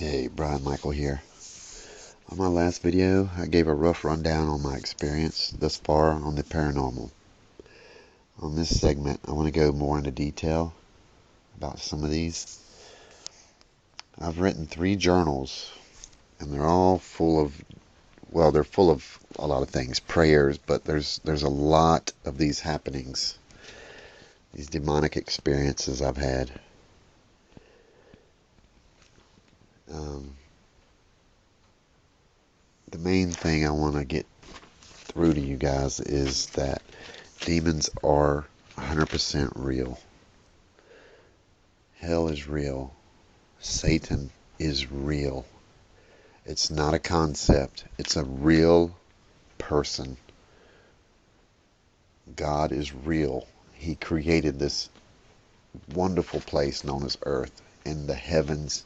Hey, Brian Michael here. On my last video, I gave a rough rundown on my experience thus far on the paranormal. On this segment, I want to go more into detail about some of these. I've written 3 journals, and they're all full of, well, they're full of a lot of things, prayers, but there's a lot of these happenings, these demonic experiences I've had. The main thing I want to get through to you guys is that demons are 100% real. Hell is real. Satan is real. It's not a concept. It's a real person. God is real. He created this wonderful place known as Earth, and the heavens,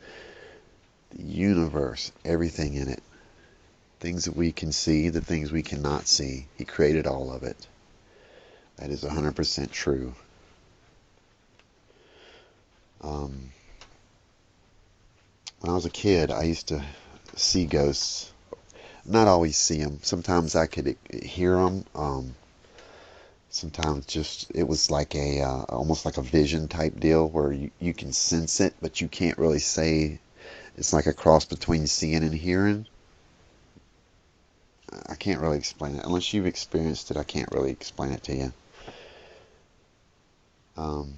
the universe, everything in it. Things that we can see, the things we cannot see. He created all of it. That is 100% true. When I was a kid, I used to see ghosts. Not always see them. Sometimes I could hear them. Sometimes just it was like a almost like a vision type deal where you can sense it, but you can't really say. It's like a cross between seeing and hearing. I can't really explain it. Unless you've experienced it, I can't really explain it to you. All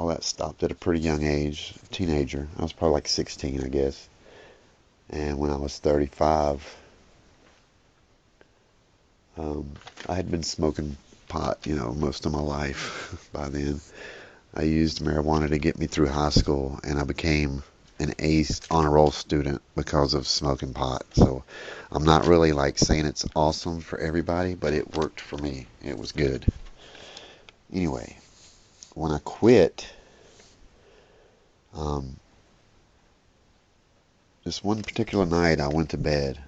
that stopped at a pretty young age, teenager. I was probably like 16, I guess. And when I was 35, I had been smoking pot, most of my life by then. I used marijuana to get me through high school, and I became an ace honor roll student because of smoking pot. So I'm not really like saying it's awesome for everybody, but it worked for me. It was good. Anyway, when I quit, this one particular night I went to bed,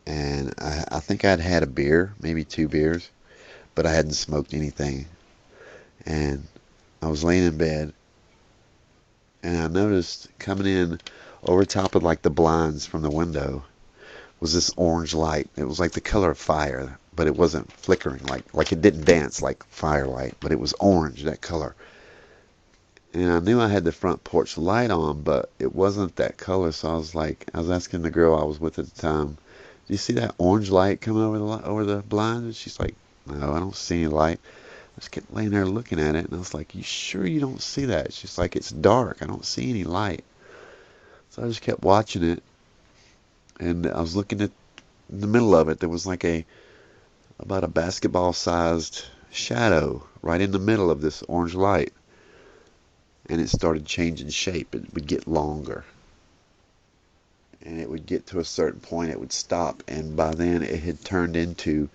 and I think I'd had a beer, maybe 2 beers, but I hadn't smoked anything. And I was laying in bed, and I noticed coming in over top of like the blinds from the window was this orange light. It was like the color of fire, but it wasn't flickering, like it didn't dance like firelight, but it was orange, that color. And I knew I had the front porch light on, but it wasn't that color. So I was asking the girl I was with at the time, "Do you see that orange light coming over the blind?" And she's like, "No, I don't see any light." I just kept laying there looking at it, and I was like, "You sure you don't see that?" She's like, "It's dark. I don't see any light." So I just kept watching it, and I was looking at in the middle of it. There was like about a basketball-sized shadow right in the middle of this orange light. And it started changing shape. It would get longer, and it would get to a certain point, it would stop, and by then it had turned into,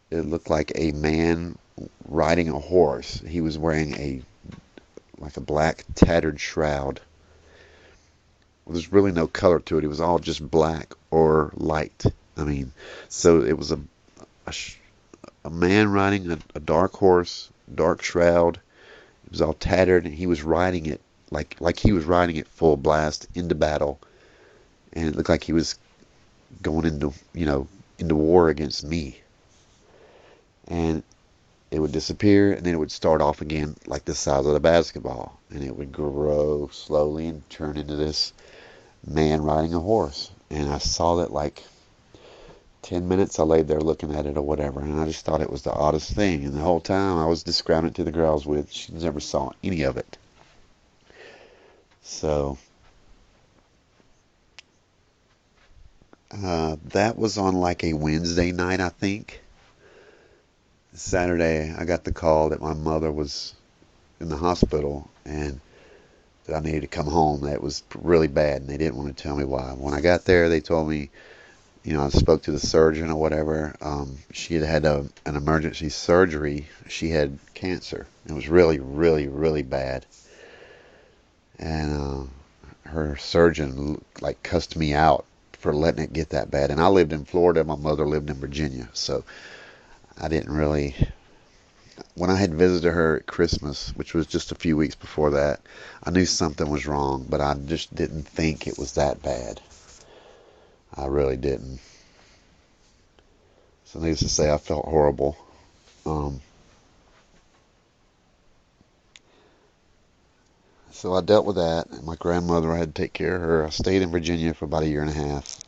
it looked like a man riding a horse. He was wearing like a black tattered shroud. There's really no color to it. It was all just black or light. So it was a man riding a dark horse, dark shroud. It was all tattered, and he was riding it like he was riding it full blast into battle, and it looked like he was going into war against me. And it would disappear, and then it would start off again like the size of the basketball, and it would grow slowly and turn into this man riding a horse. And I saw that like 10 minutes. I laid there looking at it or whatever, and I just thought it was the oddest thing. And the whole time I was describing it to the girl I was with, she never saw any of it. So that was on like a Wednesday night, I think. Saturday, I got the call that my mother was in the hospital and that I needed to come home. That was really bad, and they didn't want to tell me why. When I got there, they told me, I spoke to the surgeon or whatever. She had an emergency surgery. She had cancer. It was really, really, really bad. And her surgeon like cussed me out for letting it get that bad. And I lived in Florida. My mother lived in Virginia, so I didn't really when I had visited her at Christmas, which was just a few weeks before that, I knew something was wrong, but I just didn't think it was that bad. I really didn't. So needless to say, I felt horrible. Um, so I dealt with that. And my grandmother, I had to take care of her. I stayed in Virginia for about a year and a half.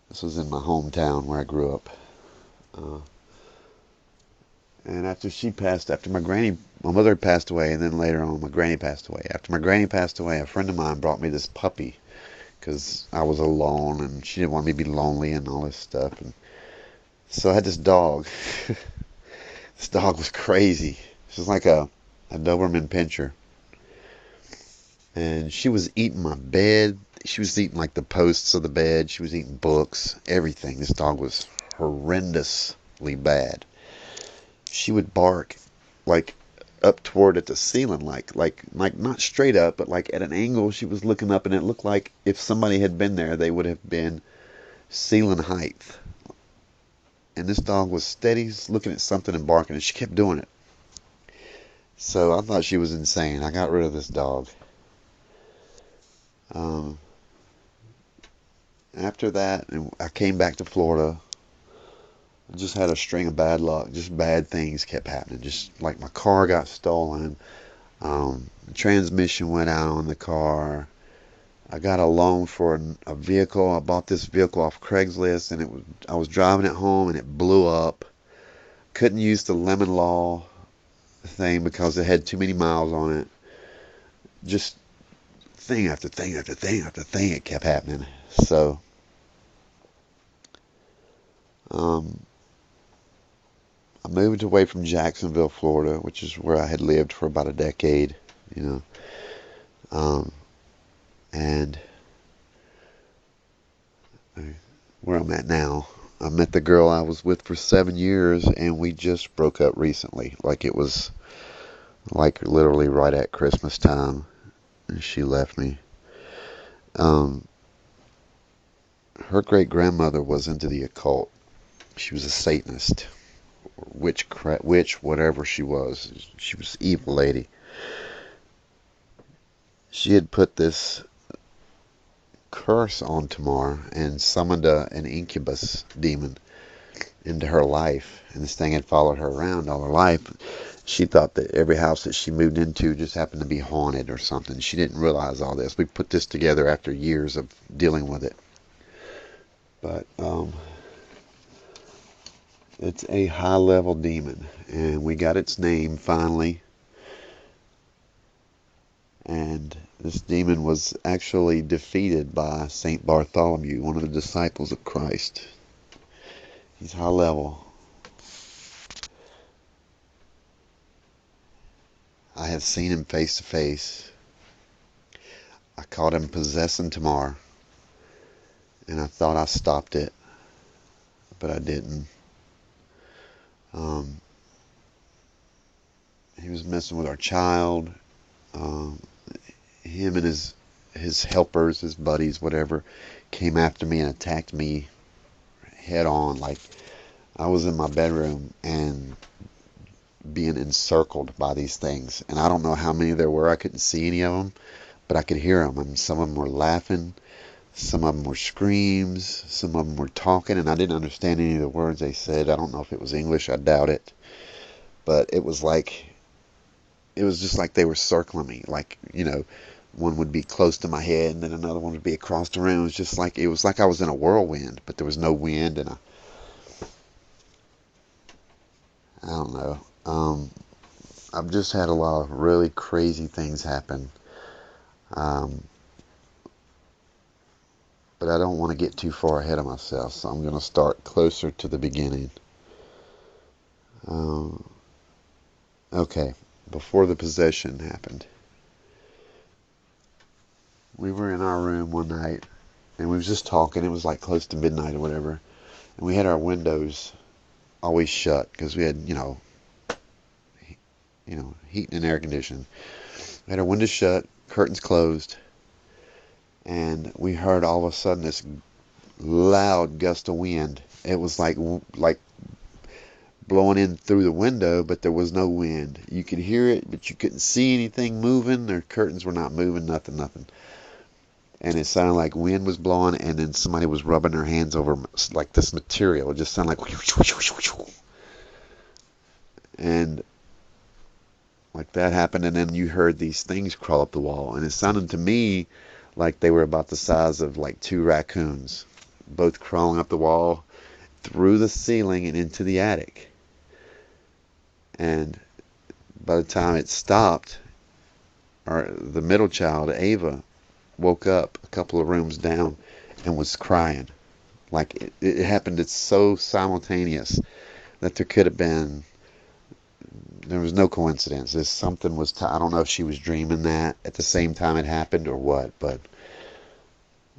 This was in my hometown where I grew up. Uh, and after she passed, after my mother passed away, and then later on my granny passed away. After my granny passed away, a friend of mine brought me this puppy because I was alone and she didn't want me to be lonely and all this stuff. And so I had this dog. This dog was crazy. She was like a Doberman Pinscher. And she was eating my bed. She was eating like the posts of the bed. She was eating books, everything. This dog was horrendously bad. She would bark like up toward at the ceiling, like not straight up, but like at an angle. She was looking up, and it looked like if somebody had been there, they would have been ceiling height. And this dog was steady looking at something and barking, and she kept doing it. So I thought she was insane. I got rid of this dog. Um, After that, I came back to Florida. I just had a string of bad luck. Just bad things kept happening. Just like my car got stolen. The transmission went out on the car. I got a loan for a vehicle. I bought this vehicle off Craigslist, and I was driving it home, and it blew up. Couldn't use the lemon law thing because it had too many miles on it. Just thing after thing after thing after thing, it kept happening. So, um, I moved away from Jacksonville, Florida, which is where I had lived for about a decade, you know. Um, and where I'm at now, I met the girl I was with for 7 years, and we just broke up recently. Like it was like literally right at Christmas time, and she left me. Um, Her great grandmother was into the occult. She was a Satanist, witch, whatever she was. She was an evil lady. She had put this curse on Tamar and summoned an incubus demon into her life, and this thing had followed her around all her life. She thought that every house that she moved into just happened to be haunted or something. She didn't realize all this. We put this together after years of dealing with it. But it's a high-level demon, and we got its name finally. And this demon was actually defeated by Saint Bartholomew, one of the disciples of Christ. He's high level. I have seen him face to face. I caught him possessing Tamar, and I thought I stopped it, but I didn't. Um, he was messing with our child. Um, Him and his helpers, his buddies, whatever, came after me and attacked me head on. Like I was in my bedroom and being encircled by these things, and I don't know how many there were. I couldn't see any of them, but I could hear them, and some of them were laughing, some of them were screams, some of them were talking, and I didn't understand any of the words they said. I don't know if it was English. I doubt it, but it was just like they were circling me, like, you know, one would be close to my head and then another one would be across the room. It was like I was in a whirlwind, but there was no wind, and I don't know. I've just had a lot of really crazy things happen. Um, but I don't want to get too far ahead of myself, so I'm going to start closer to the beginning. Um, okay, before the possession happened, we were in our room one night, and we was just talking. It was like close to midnight or whatever, and we had our windows always shut because we had, heating and air conditioning. We had our windows shut, curtains closed, and we heard all of a sudden this loud gust of wind. It was like blowing in through the window, but there was no wind. You could hear it, but you couldn't see anything moving. Their curtains were not moving, nothing. And it sounded like wind was blowing, and then somebody was rubbing their hands over like this material. It just sounded like, and like that happened, and then you heard these things crawl up the wall, and it sounded to me like they were about the size of like two raccoons, both crawling up the wall, through the ceiling and into the attic. And by the time it stopped, the middle child, Ava, woke up a couple of rooms down and was crying. Like it happened, it's so simultaneous that there was no coincidence. There's something I don't know if she was dreaming that at the same time it happened or what, but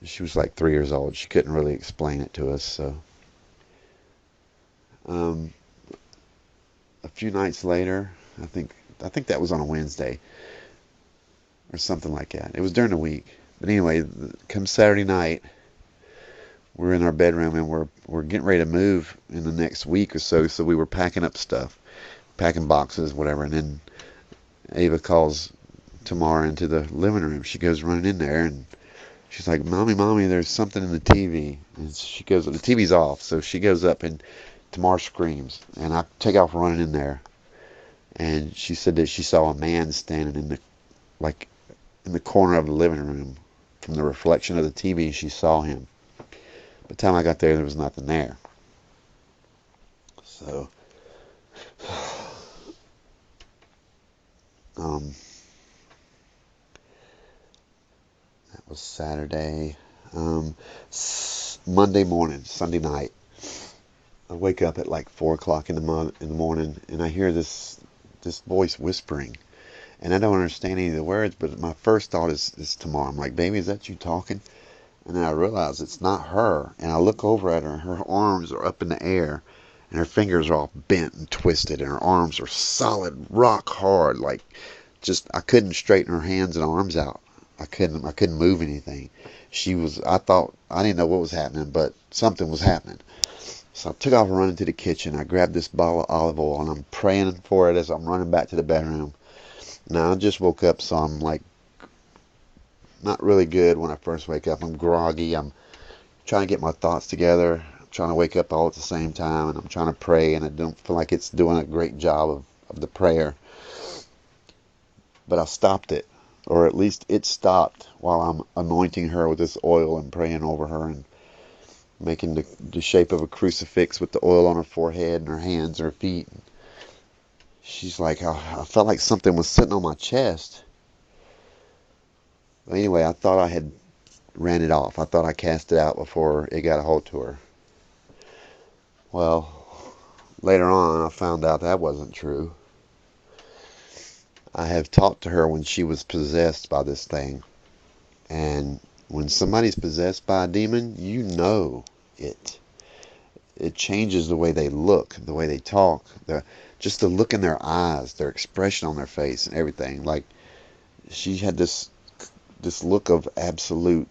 she was like 3 years old. She couldn't really explain it to us. So a few nights later, I think that was on a Wednesday or something like that. It was during the week. But anyway, come Saturday night, we're in our bedroom and we're getting ready to move in the next week or so. So we were packing up stuff, packing boxes, whatever. And then Ava calls Tamara into the living room. She goes running in there and she's like, "Mommy, there's something in the TV." And she goes, the TV's off. So she goes up and Tamara screams, and I take off running in there. And she said that she saw a man standing in the corner of the living room. From the reflection of the TV, she saw him. By the time I got there was nothing there. So, that was Saturday. Monday morning, Sunday night, I wake up at like 4 o'clock in the morning, and I hear this voice whispering. And I don't understand any of the words, but my first thought is Tamara. I'm like, "Baby, is that you talking?" And then I realize it's not her. And I look over at her, and her arms are up in the air, and her fingers are all bent and twisted, and her arms are solid, rock hard. Like, just, I couldn't straighten her hands and arms out. I couldn't move anything. I thought, I didn't know what was happening, but something was happening. So I took off running to the kitchen. I grabbed this bottle of olive oil, and I'm praying for it as I'm running back to the bedroom. Now, I just woke up, so I'm like not really good when I first wake up. I'm groggy. I'm trying to get my thoughts together. I'm trying to wake up all at the same time, and I'm trying to pray, and I don't feel like it's doing a great job of the prayer. But I stopped it, or at least it stopped while I'm anointing her with this oil and praying over her and making the shape of a crucifix with the oil on her forehead and her hands and her feet. She's like, I felt like something was sitting on my chest. But anyway, I thought I had ran it off. I thought I cast it out before it got a hold to her. Well, later on, I found out that wasn't true. I have talked to her when she was possessed by this thing. And when somebody's possessed by a demon, you know it. It changes the way they look, the way they talk, just the look in their eyes, their expression on their face and everything. Like, she had this look of absolute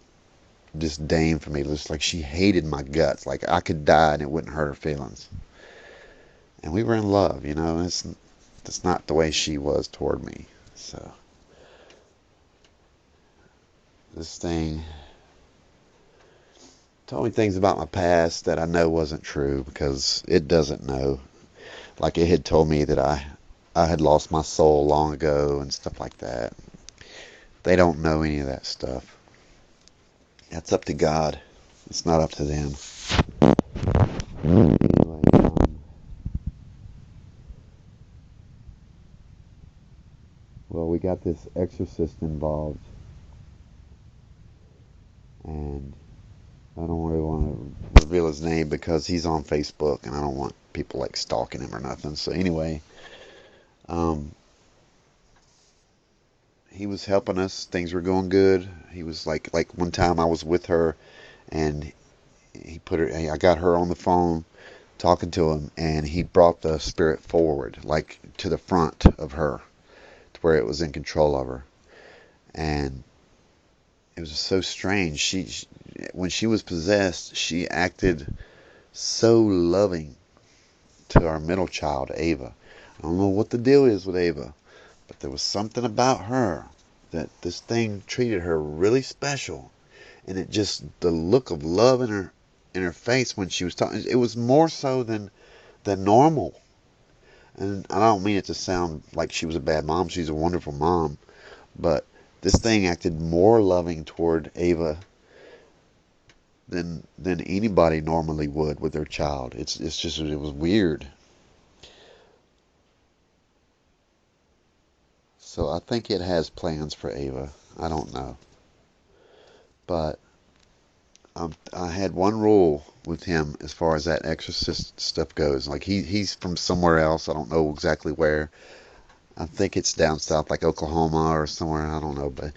disdain for me. Just like she hated my guts. Like I could die and it wouldn't hurt her feelings. And we were in love, you know. That's not the way she was toward me. So this thing told me things about my past that I know wasn't true, because it doesn't know. Like, it had told me that I had lost my soul long ago and stuff like that. They don't know any of that stuff. That's up to God. It's not up to them. Anyway, well, we got this exorcist involved, and I don't really want to reveal his name because he's on Facebook, and I don't want people like stalking him or nothing. So anyway, he was helping us. Things were going good. He was like one time I was with her, and I got her on the phone talking to him, and he brought the spirit forward, like to the front of her, to where it was in control of her. And it was so strange. When she was possessed, she acted so loving to our middle child, Ava. I don't know what the deal is with Ava, but there was something about her that this thing treated her really special. And it just, the look of love in her face when she was talking, it was more so than normal. And I don't mean it to sound like she was a bad mom. She's a wonderful mom. But this thing acted more loving toward Ava than anybody normally would with their child. It's just, it was weird. So I think it has plans for Ava. I don't know. But I had one rule with him as far as that exorcist stuff goes. Like he's from somewhere else. I don't know exactly where. I think it's down south, like Oklahoma or somewhere. I don't know. But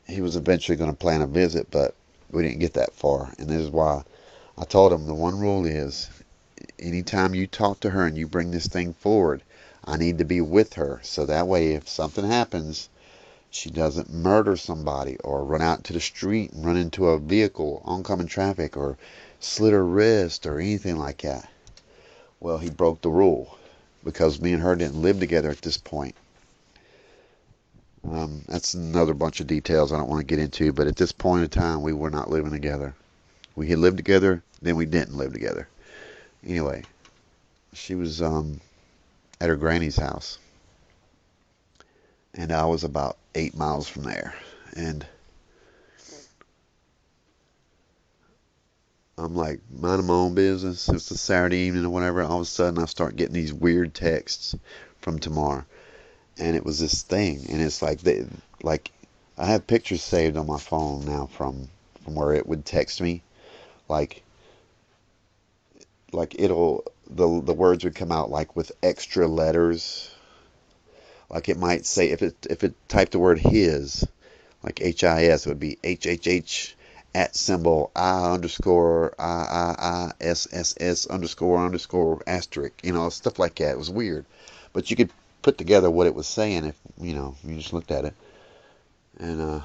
he was eventually going to plan a visit, but we didn't get that far. And this is why I told him the one rule is anytime you talk to her and you bring this thing forward, I need to be with her. So that way, if something happens, she doesn't murder somebody or run out to the street and run into a vehicle, oncoming traffic, or slit her wrist or anything like that. Well, he broke the rule because me and her didn't live together at this point. That's another bunch of details I don't want to get into, but at this point in time, we were not living together. We had lived together, then we didn't live together. Anyway, she was at her granny's house, and I was about 8 miles from there. And I'm like minding my own business. It's a Saturday evening or whatever. All of a sudden, I start getting these weird texts from Tamar, and it was this thing, and it's like like I have pictures saved on my phone now from where it would text me, like it'll the words would come out like with extra letters, like it might say if it typed the word his, like HIS, it would be HHH at symbol I_I_ISSS __ asterisk, stuff like that. It was weird, but you could put together what it was saying if you just looked at it. And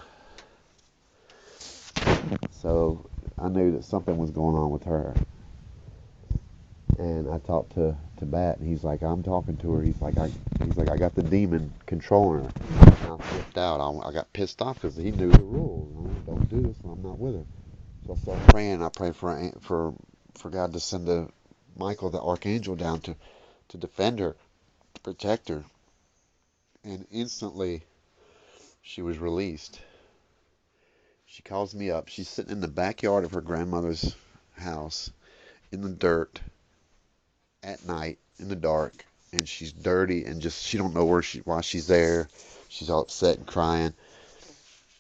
so I knew that something was going on with her. And I talked to Bat, and he's like, I'm talking to her. He's like, I got the demon controlling her. And I flipped out. I got pissed off because he knew the rules. Don't do this when I'm not with her. So I started praying. I prayed for God to send Michael, the archangel, down to defend her, to protect her. And instantly, she was released. She calls me up. She's sitting in the backyard of her grandmother's house in the dirt at night in the dark, and she's dirty and just she don't know why she's there. She's all upset and crying.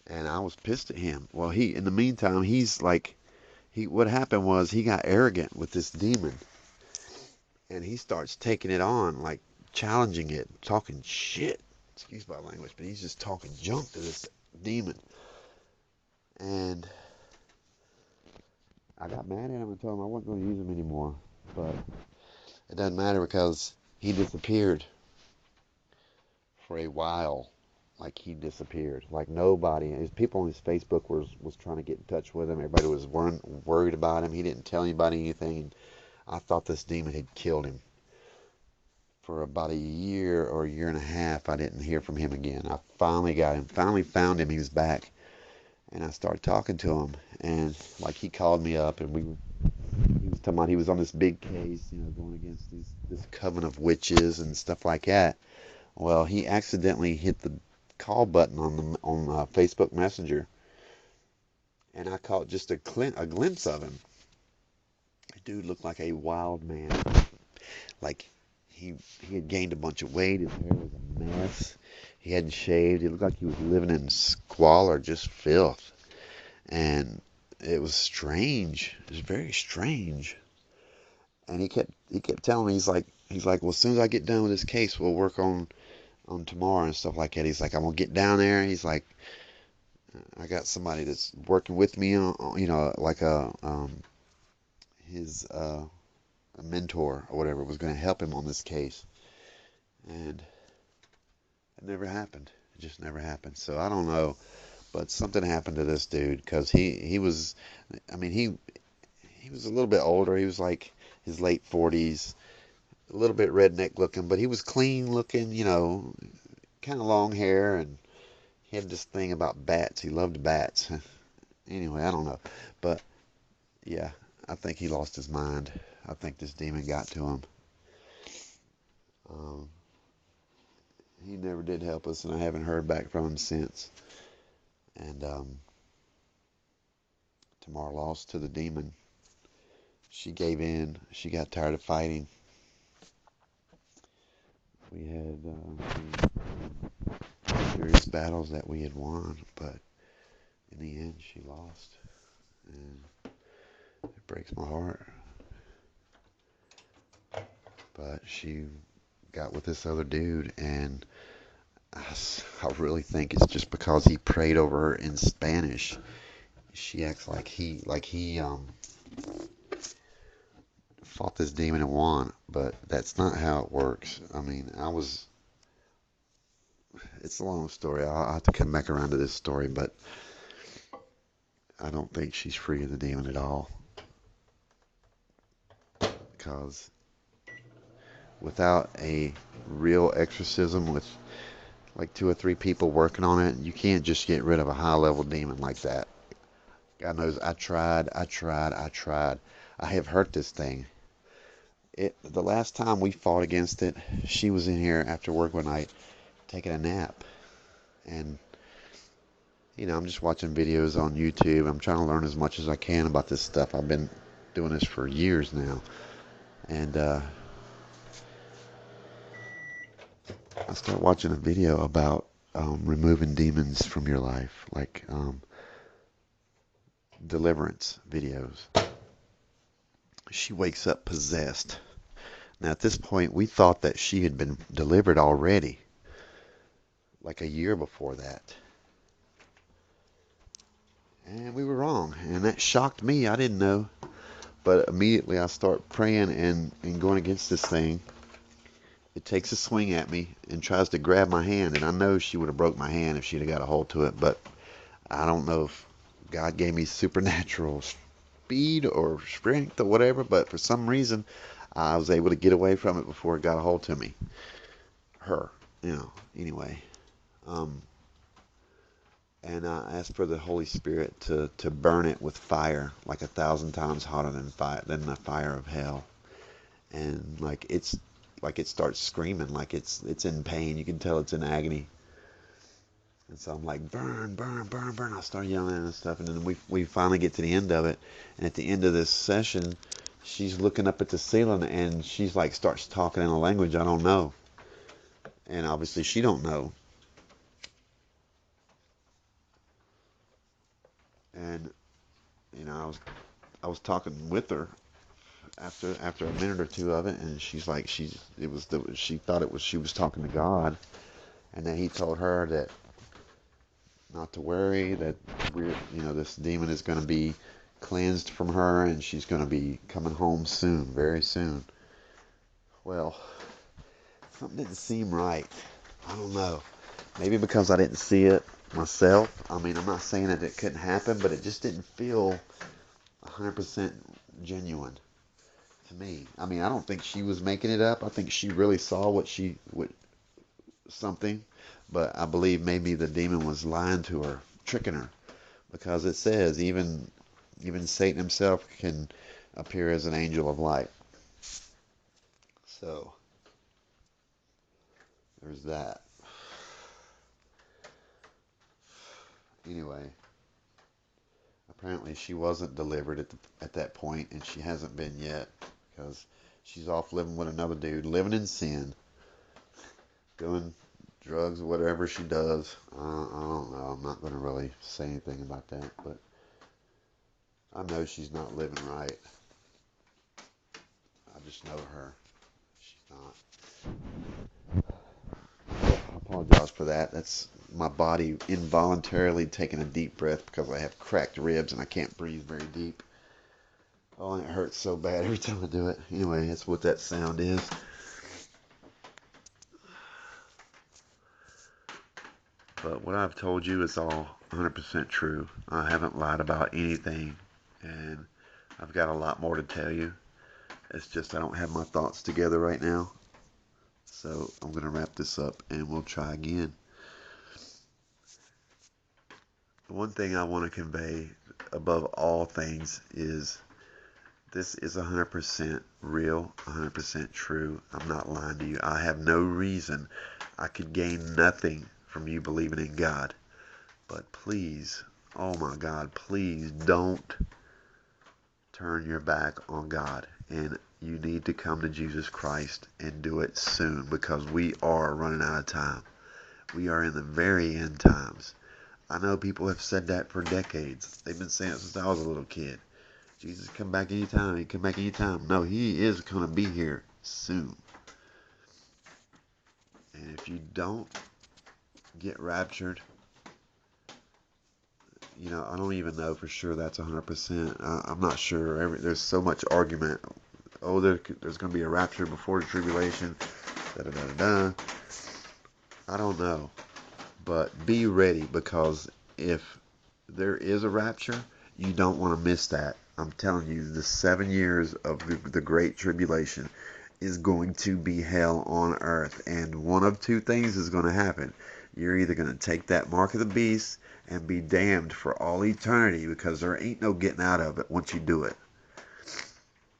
And I was pissed at him. Well, in the meantime, he's like, what happened was he got arrogant with this demon, and he starts taking it on, like challenging it, talking shit. Excuse my language, but he's just talking junk to this demon. And I got mad at him and told him I wasn't going to use him anymore. But it doesn't matter because he disappeared for a while. Like he disappeared. Like nobody, his people on his Facebook was trying to get in touch with him. Everybody was worried about him. He didn't tell anybody anything. I thought this demon had killed him. For about a year or a year and a half, I didn't hear from him again. I finally got him. Finally found him. He was back, and I started talking to him. And like he called me up, and he was talking about he was on this big case, going against this coven of witches and stuff like that. Well, he accidentally hit the call button on Facebook Messenger, and I caught just a glimpse of him. The dude looked like a wild man. Like he had gained a bunch of weight. His hair was a mess. He hadn't shaved. He looked like he was living in squalor, just filth. And it was strange. It was very strange. And he kept telling me, he's like, well, as soon as I get done with this case, we'll work on tomorrow and stuff like that. He's like, I'm gonna get down there. He's like, I got somebody that's working with me on, like his a mentor or whatever was gonna help him on this case. And it never happened. It just never happened. So I don't know, but something happened to this dude because he was, I mean, he was a little bit older. He was like his late 40s, a little bit redneck looking, but he was clean looking, kind of long hair, and he had this thing about bats. He loved bats. Anyway, I don't know. But yeah, I think he lost his mind. I think this demon got to him. Um, he never did help us, and I haven't heard back from him since. And Tamar lost to the demon. She gave in. She got tired of fighting. We had serious battles that we had won, but in the end, she lost. And it breaks my heart. But she got with this other dude, and I really think it's just because he prayed over her in Spanish. She acts like he fought this demon and won, but that's not how it works. I mean, it's a long story. I'll have to come back around to this story, but I don't think she's free of the demon at all. Because without a real exorcism with like 2 or 3 people working on it, you can't just get rid of a high level demon like that. God knows I tried. I have hurt this thing. The last time we fought against it, she was in here after work one night taking a nap. And, I'm just watching videos on YouTube. I'm trying to learn as much as I can about this stuff. I've been doing this for years now. And I started watching a video about removing demons from your life, like deliverance videos. She wakes up possessed. Now, at this point, we thought that she had been delivered already, like a year before that. And we were wrong, and that shocked me. I didn't know. But immediately I start praying and going against this thing. It takes a swing at me and tries to grab my hand, and I know she would have broke my hand if she'd have got a hold to it, but I don't know if God gave me supernatural speed or strength or whatever, but for some reason I was able to get away from it before it got a hold to me. Her, anyway. And I asked for the Holy Spirit to burn it with fire, like 1,000 times hotter than the fire of hell. And like it starts screaming, like it's in pain. You can tell it's in agony. And so I'm like, burn, burn, burn, burn. I start yelling and stuff, and then we finally get to the end of it. And at the end of this session, she's looking up at the ceiling, and she's like starts talking in a language I don't know, and obviously she don't know. And I was talking with her after a minute or two of it, and she's like she thought it was she was talking to God, and then he told her that not to worry, that this demon is going to be cleansed from her, and she's going to be coming home soon, very soon. Well, something didn't seem right. I don't know. Maybe because I didn't see it myself. I mean, I'm not saying that it couldn't happen, but it just didn't feel 100% genuine to me. I mean, I don't think she was making it up. I think she really saw what something, but I believe maybe the demon was lying to her, tricking her, because it says even Satan himself can appear as an angel of light. So there's that. Anyway, apparently she wasn't delivered at that point, and she hasn't been yet, because she's off living with another dude, living in sin, doing drugs, whatever she does. I don't know. I'm not going to really say anything about that, but I know she's not living right. I just know her. She's not. I apologize for that. That's my body involuntarily taking a deep breath because I have cracked ribs and I can't breathe very deep. Oh, and it hurts so bad every time I do it. Anyway, that's what that sound is. But what I've told you is all 100% true. I haven't lied about anything, and I've got a lot more to tell you. It's just I don't have my thoughts together right now. So I'm going to wrap this up and we'll try again. The one thing I want to convey above all things is this is 100% real, 100% true. I'm not lying to you. I have no reason. I could gain nothing from you believing in God. But please, oh my God, please don't turn your back on God. And you need to come to Jesus Christ and do it soon, because we are running out of time. We are in the very end times. I know people have said that for decades. They've been saying it since I was a little kid. Jesus, come back anytime. He come back anytime. No, he is going to be here soon. And if you don't get raptured, I don't even know for sure that's 100%. I'm not sure. There's so much argument. Oh, there's going to be a rapture before the tribulation. Da da da da. I don't know. But be ready, because if there is a rapture, you don't want to miss that. I'm telling you, the 7 years of the Great Tribulation is going to be hell on earth. And one of two things is going to happen. You're either going to take that mark of the beast and be damned for all eternity, because there ain't no getting out of it once you do it.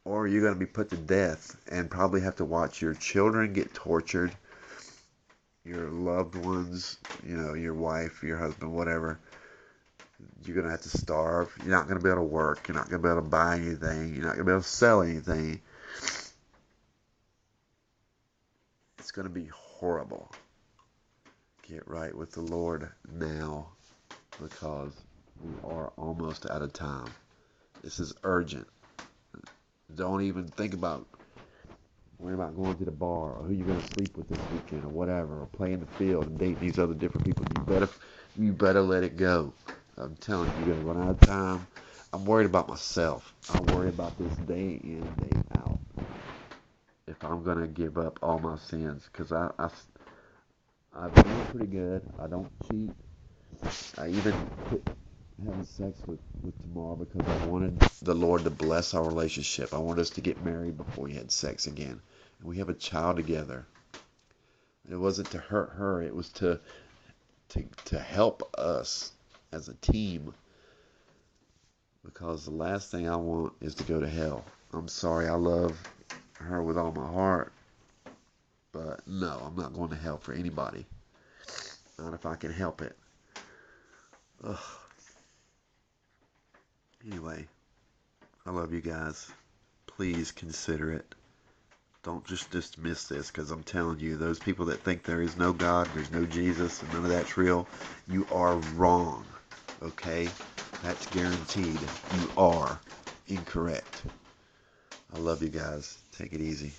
Or you're going to be put to death and probably have to watch your children get tortured, your loved ones, your wife, your husband, whatever. You're going to have to starve. You're not going to be able to work. You're not going to be able to buy anything. You're not going to be able to sell anything. It's going to be horrible. Get right with the Lord now, because we are almost out of time. This is urgent. Don't even think about worrying about going to the bar, or who you're going to sleep with this weekend, or whatever, or playing the field and dating these other different people. You better let it go. I'm telling you, you're going to run out of time. I'm worried about myself. I'm worried about this day in, day out. If I'm going to give up all my sins, because I've been pretty good. I don't cheat. I even quit having sex with Tamar because I wanted the Lord to bless our relationship. I wanted us to get married before we had sex again. And we have a child together. It wasn't to hurt her. It was to help us as a team. Because the last thing I want is to go to hell. I'm sorry, I love her with all my heart. But no, I'm not going to hell for anybody. Not if I can help it. Ugh. Anyway, I love you guys. Please consider it. Don't just dismiss this, because I'm telling you, those people that think there is no God, there's no Jesus, and none of that's real, you are wrong. Okay? That's guaranteed. You are incorrect. I love you guys. Take it easy.